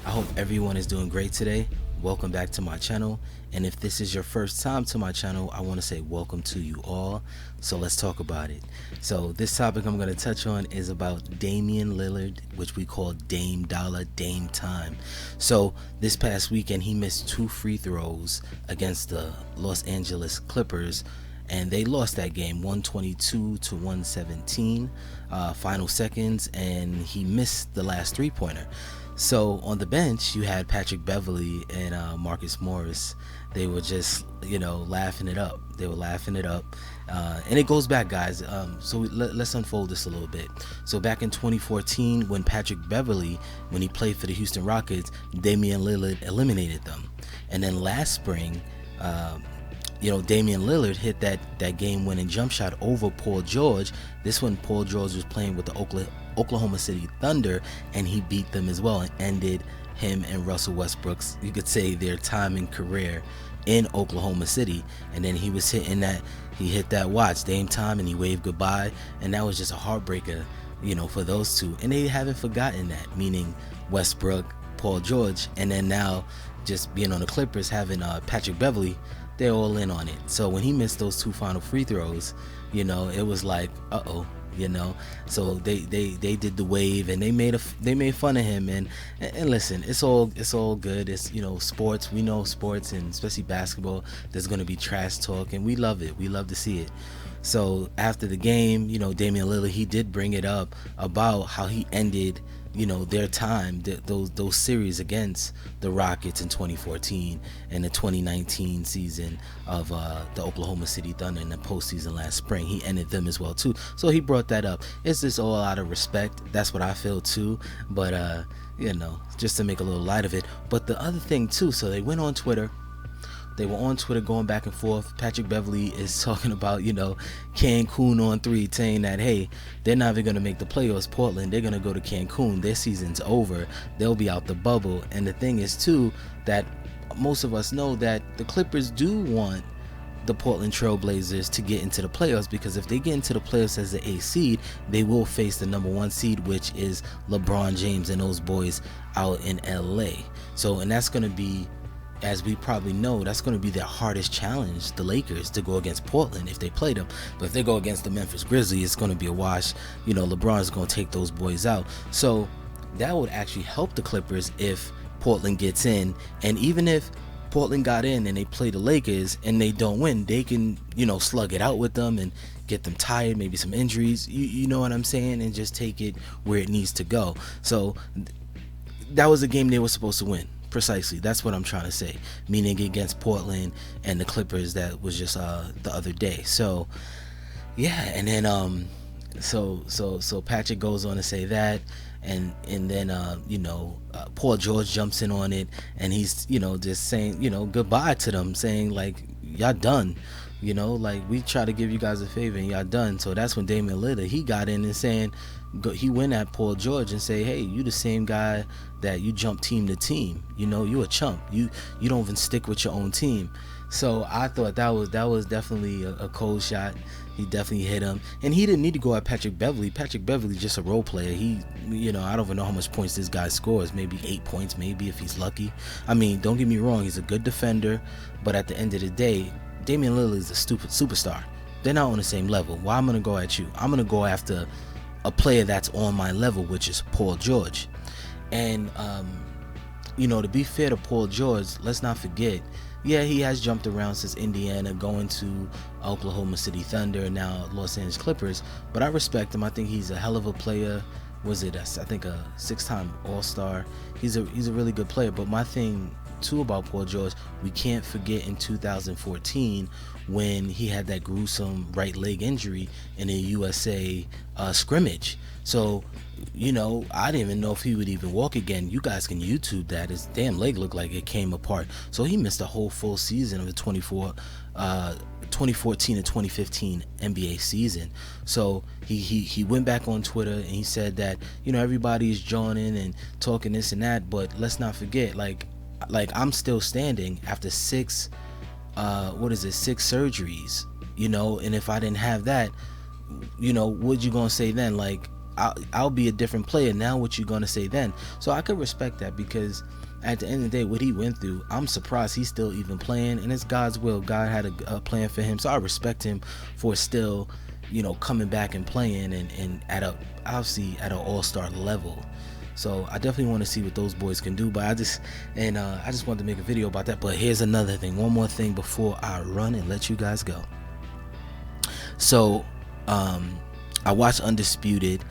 I hope everyone is doing great today. Welcome back to my channel. And if this is your first time to my channel, I want to say welcome to you all. So let's talk about it. So this topic I'm going to touch on is about Damian Lillard, which we call Dame Dollar, Dame Time. So this past weekend, he missed 2 free throws against the Los Angeles Clippers, and they lost that game 122 to 117, final seconds, and he missed the last 3-pointer. So on the bench, you had Patrick Beverly and Marcus Morris. They were just, laughing it up. They were laughing it up. And it goes back, guys. Let's unfold this a little bit. So back in 2014, when Patrick Beverly, when he played for the Houston Rockets, Damian Lillard eliminated them. And then last spring, Damian Lillard hit that game-winning jump shot over Paul George. This one, Paul George was playing with the Oklahoma City Thunder, and he beat them as well and ended him and Russell Westbrook's, you could say, their time in career in Oklahoma City. And then he hit that watch, Dame Time, and he waved goodbye, and that was just a heartbreaker, for those two. And they haven't forgotten that, meaning Westbrook, Paul George, and then now just being on the Clippers, having Patrick Beverly. They're all in on it. So when he missed those 2 final free throws, it was like, so they did the wave, and they made fun of him, and listen, it's all good. It's sports. We know sports, and especially basketball, there's going to be trash talk, and we love it. We love to see it. So after the game, Damian Lillard, he did bring it up about how he ended their time, those series against the Rockets in 2014 and the 2019 season of the Oklahoma City Thunder in the postseason last spring. He ended them as well too. So he brought that up. It's just all out of respect. That's what I feel too. But just to make a little light of it. But the other thing too, so they went on Twitter. They were on Twitter going back and forth. Patrick Beverly is talking about, Cancun on 3, saying that, hey, they're not even going to make the playoffs, Portland. They're going to go to Cancun. Their season's over. They'll be out the bubble. And the thing is, too, that most of us know that the Clippers do want the Portland Trailblazers to get into the playoffs, because if they get into the playoffs as the 8th seed, they will face the number 1 seed, which is LeBron James and those boys out in LA. So, and that's going to be, as we probably know, that's going to be their hardest challenge, the Lakers, to go against Portland if they play them. But if they go against the Memphis Grizzlies, it's going to be a wash. LeBron's going to take those boys out. So that would actually help the Clippers if Portland gets in. And even if Portland got in and they play the Lakers and they don't win, they can, slug it out with them and get them tired, maybe some injuries, you know what I'm saying, and just take it where it needs to go. So that was a game they were supposed to win. Precisely, that's what I'm trying to say, meaning against Portland and the Clippers. That was just the other day. So yeah, and then so Patrick goes on to say that, and then Paul George jumps in on it, and he's just saying goodbye to them, saying like, y'all done, like, we try to give you guys a favor and y'all done. So that's when Damian Lillard, he got in and saying, he went at Paul George and say, hey, you the same guy that you jump team to team, you a chump, you don't even stick with your own team. So I thought that was definitely a cold shot. He definitely hit him, and he didn't need to go at Patrick Beverly. Patrick Beverly's just a role player. He, I don't even know how much points this guy scores. Maybe 8 points, maybe, if he's lucky. I mean, don't get me wrong, he's a good defender, but at the end of the day, Damian Lillard is a stupid superstar. They're not on the same level. Why I'm gonna go at you? I'm gonna go after a player that's on my level, which is Paul George. And to be fair to Paul George, let's not forget, yeah, he has jumped around since Indiana, going to Oklahoma City Thunder, now Los Angeles Clippers, but I respect him. I think he's a hell of a player. I think a 6-time All-Star. He's a really good player. But my thing too about Paul George, we can't forget in 2014 when he had that gruesome right leg injury in a USA scrimmage. So I didn't even know if he would even walk again. You guys can YouTube that. His damn leg looked like it came apart. So he missed a whole full season of the 2014 to 2015 NBA season. So he went back on Twitter and he said that everybody's joining and talking this and that, but let's not forget, like I'm still standing after 6 surgeries, and if I didn't have that, what you gonna say then? Like, I'll be a different player. Now what you gonna say then? So I could respect that, because at the end of the day, what he went through, I'm surprised he's still even playing, and it's God's will. God had a plan for him, so I respect him for still, coming back and playing, and obviously at an all-star level. So I definitely want to see what those boys can do. But I just wanted to make a video about that. But here's another thing, one more thing before I run and let you guys go. So I watched Undisputed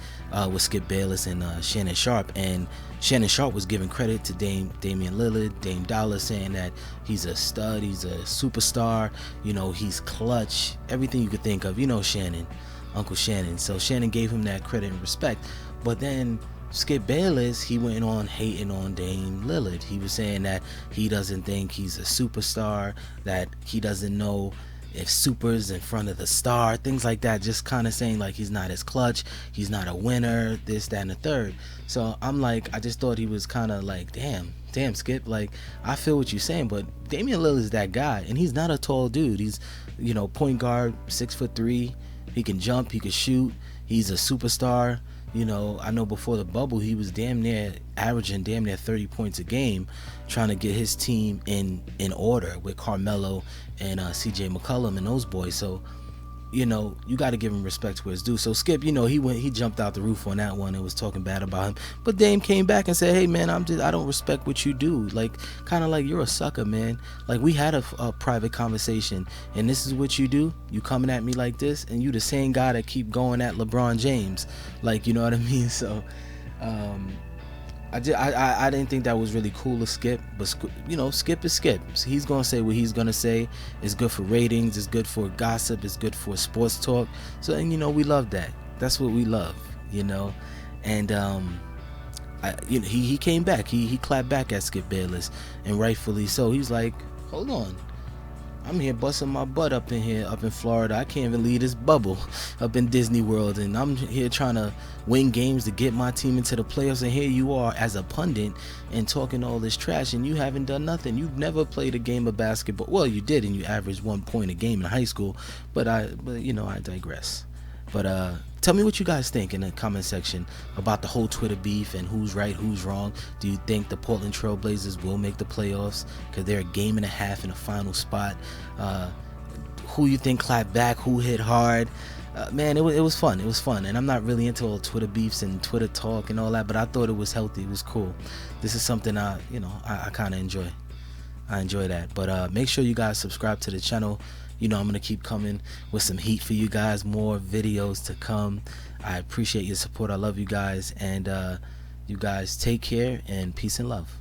with Skip Bayless and Shannon Sharp, and Shannon Sharp was giving credit to Damian Lillard, Dame Dollar, saying that he's a stud, he's a superstar, he's clutch, everything you could think of, Shannon, Uncle Shannon. So Shannon gave him that credit and respect. But then Skip Bayless, he went on hating on Dame Lillard. He was saying that he doesn't think he's a superstar, that he doesn't know if super's in front of the star, things like that, just kind of saying like he's not as clutch, he's not a winner, this, that, and the third. So I'm like, I just thought he was kind of like, damn Skip, like, I feel what you're saying, but Damian Lillard is that guy, and he's not a tall dude. He's, point guard, 6'3", he can jump, he can shoot, he's a superstar. I know before the bubble he was averaging damn near 30 points a game, trying to get his team in order with Carmelo and CJ McCollum and those boys. So you got to give him respect where it's due. So Skip, he jumped out the roof on that one and was talking bad about him. But Dame came back and said, hey man, I don't respect what you do. Like, kind of like, you're a sucker, man. Like, we had a private conversation, and this is what you do. You coming at me like this, and you the same guy that keep going at LeBron James. Like, you know what I mean? So I didn't think that was really cool of Skip, but Skip is Skip. So he's gonna say what he's gonna say. It's good for ratings, it's good for gossip, it's good for sports talk. So, and we love that. That's what we love, And he came back. He clapped back at Skip Bayless, and rightfully so. He's like, hold on, I'm here busting my butt up in Florida. I can't even leave this bubble up in Disney World, and I'm here trying to win games to get my team into the playoffs, and here you are as a pundit and talking all this trash, and you haven't done nothing. You've never played a game of basketball. Well, you did, and you averaged 1 point a game in high school, but I digress. But tell me what you guys think in the comment section about the whole Twitter beef and who's right, who's wrong. Do you think the Portland Trail Blazers will make the playoffs because they're a game and a half in the final spot? Who you think clapped back? Who hit hard? Man, it was fun. It was fun, and I'm not really into all Twitter beefs and Twitter talk and all that, but I thought it was healthy. It was cool. This is something I kind of enjoy. I enjoy that. But make sure you guys subscribe to the channel. I'm going to keep coming with some heat for you guys, more videos to come. I appreciate your support. I love you guys, and you guys take care, and peace and love.